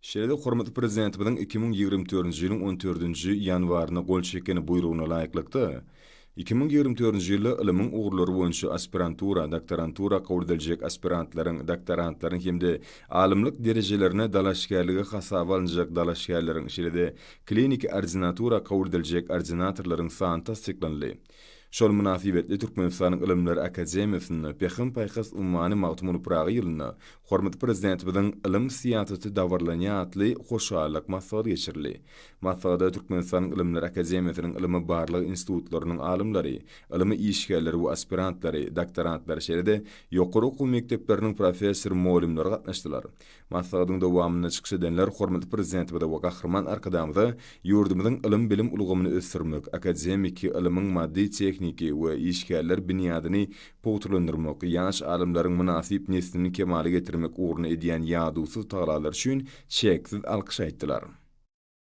Şeýle hormatly prezidentimiň 2024-nji ýylyň 14-nji ýanwaryna gol çekeni buyruguna laýyklykda 2024-nji ýylda ilimiň ugrulary boýunça aspirantura, doktorantura kabul ediljek aspirantlaryň, doktorantlaryň hemde alymlyk derejelerine dalaşgärligi hasaba alınjak dalaşgärleriň şeýle klinik ordinatura kabul ediljek ordinatorlaryň sany tasdiklandy. Şol münasibetli Türkmenistanyň Ilimler Akademiýasyny Pehim Paýhas ummany magtumuny Praga ýylyna hormatly prezidentimiň ilim siýasaty dawarlanýan atly hoşallyk maksady geçirildi. Maksada Türkmenistanyň Ilimler Akademiýasynyň ilimi barlyk institutlarynyň alymlary, ilimi işgärleri we aspirantlary, doktorantlary şeýle ýokary okuw mekdepleriniň professor molimleri gatnaşdylar. Maksadyň dowamyna çykyş edenler hormatly prezidentimiň we gahrman arkadamyza ýurdumyzyň ilim bilim ulgamyny ösdürmek, akademik ilimiň maddi tekniki we işgärler binýadyny powturlandyrmak, ýaş alimlaryň münasip neslini kemale getirmek ugruna edýän ýadusyz tagalar üçin çeksiz alkyş aýtdylar.